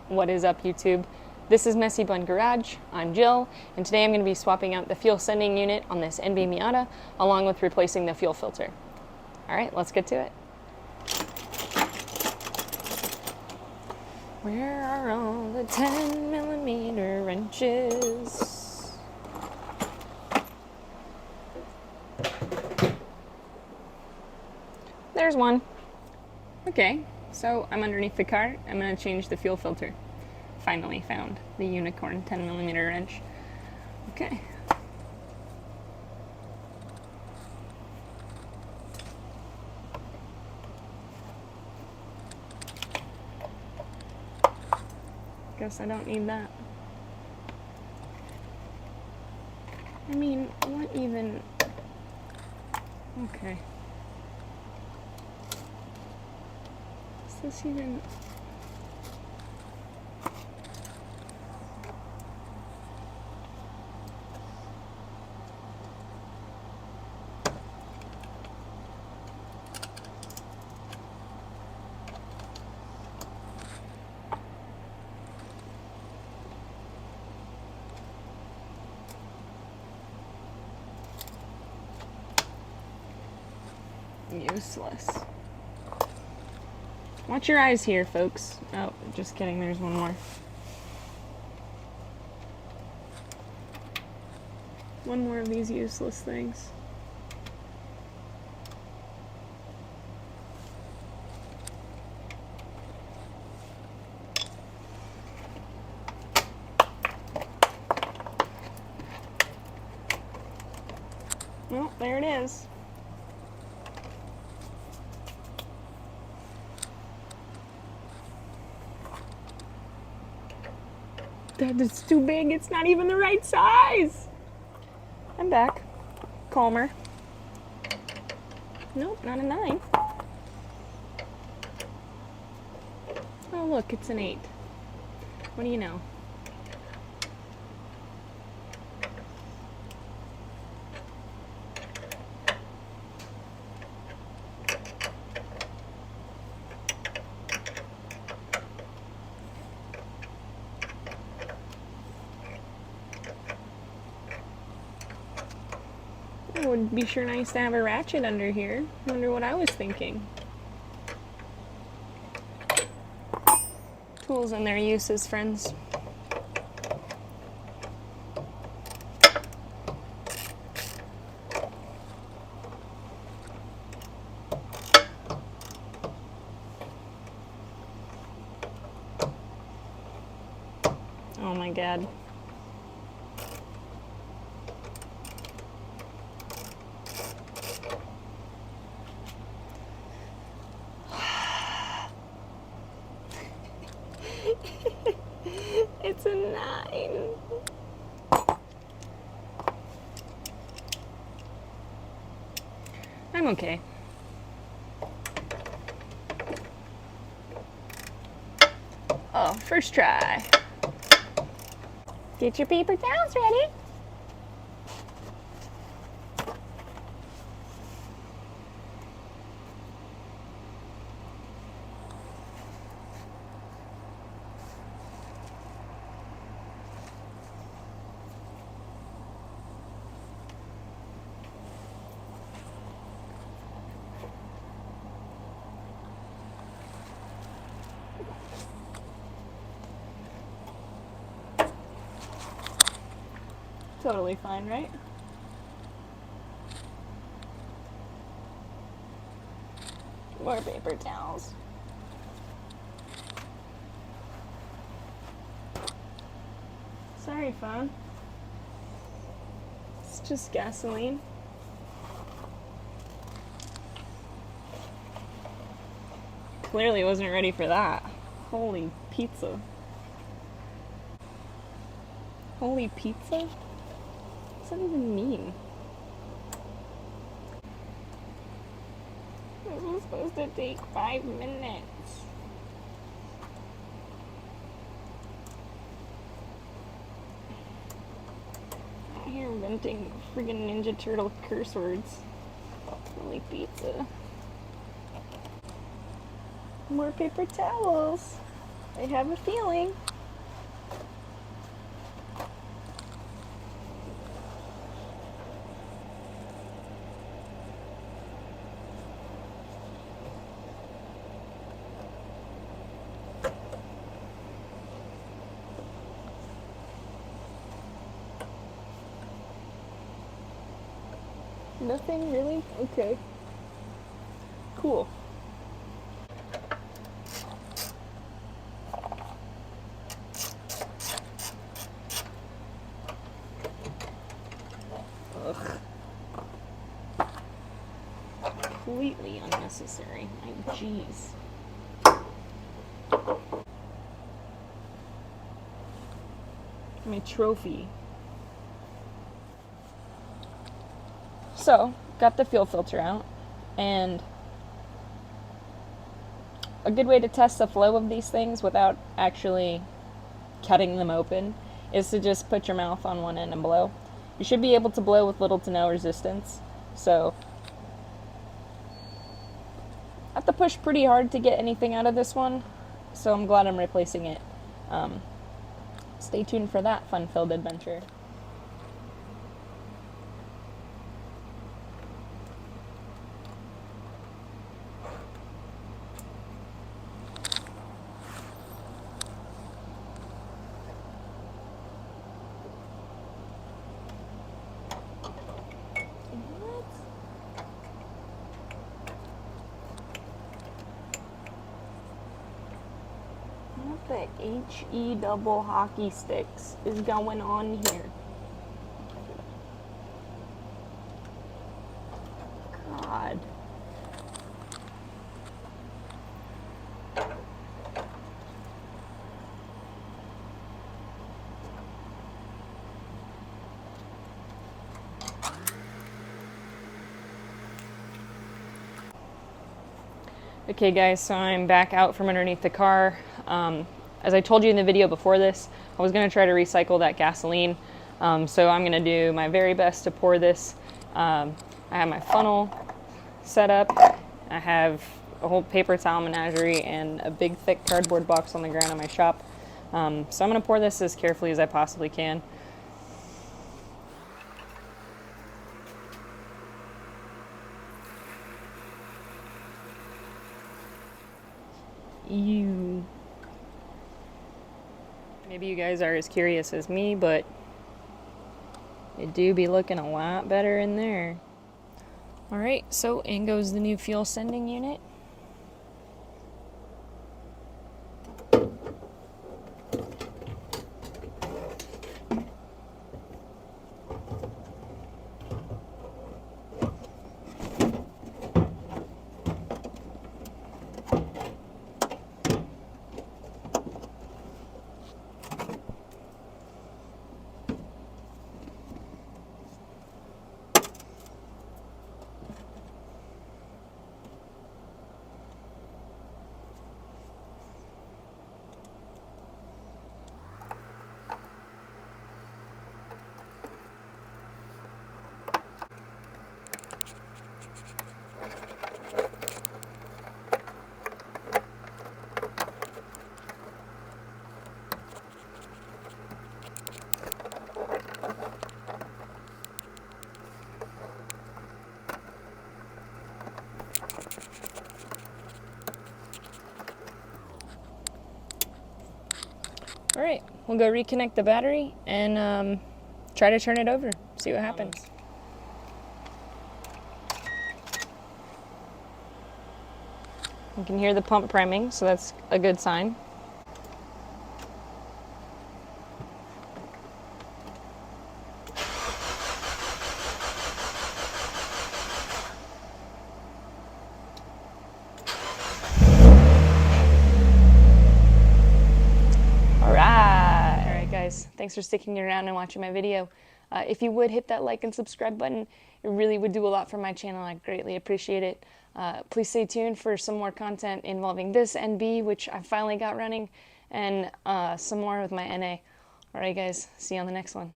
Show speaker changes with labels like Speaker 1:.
Speaker 1: What is up, YouTube? This is Messy Bun Garage. I'm Jill, and today I'm going to be swapping out the fuel sending unit on this NB Miata, along with replacing the fuel filter. Alright, let's get to it. Where are all the 10mm wrenches? There's one. Okay, so I'm underneath the car. I'm going to change the fuel filter. Finally found the unicorn 10mm wrench. Okay. Guess I don't need that. I mean, what even? Okay. Is this even? Useless. Watch your eyes here, folks. Oh, just kidding, there's one more. One more of these useless things. Well, there it is. That is too big. It's not even the right size. I'm back. Calmer. Nope, not a 9. Oh, look, it's an 8. What do you know? It would be sure nice to have a ratchet under here. Wonder what I was thinking. Tools and their uses, friends. Oh my God. It's a 9. I'm okay. Oh, first try. Get your paper towels ready. Totally fine, right? More paper towels. Sorry, phone. It's just gasoline. Clearly wasn't ready for that. Holy pizza. Holy pizza? What does that even mean? This was supposed to take 5 minutes. Out here inventing friggin' Ninja Turtle curse words. Holy pizza. More paper towels. I have a feeling. Nothing really? Okay. Cool. Ugh. Completely unnecessary. My jeez. My trophy. So, got the fuel filter out, and a good way to test the flow of these things without actually cutting them open is to just put your mouth on one end and blow. You should be able to blow with little to no resistance. So I have to push pretty hard to get anything out of this one, so I'm glad I'm replacing it. Stay tuned for that fun-filled adventure. What the HE double hockey sticks is going on here? God. Okay guys, so I'm back out from underneath the car. As I told you in the video before this, I was going to try to recycle that gasoline. So I'm going to do my very best to pour this. I have my funnel set up. I have a whole paper towel menagerie and a big thick cardboard box on the ground in my shop. So I'm going to pour this as carefully as I possibly can. Maybe you guys are as curious as me, but it do be looking a lot better in there. Alright, so in goes the new fuel sending unit. Alright, we'll go reconnect the battery and try to turn it over, see what happens. You can hear the pump priming, so that's a good sign. Alright guys, thanks for sticking around and watching my video. If you would hit that like and subscribe button, it really would do a lot for my channel. I'd greatly appreciate it. Please stay tuned for some more content involving this NB, which I finally got running, and some more with my NA. Alright guys, see you on the next one.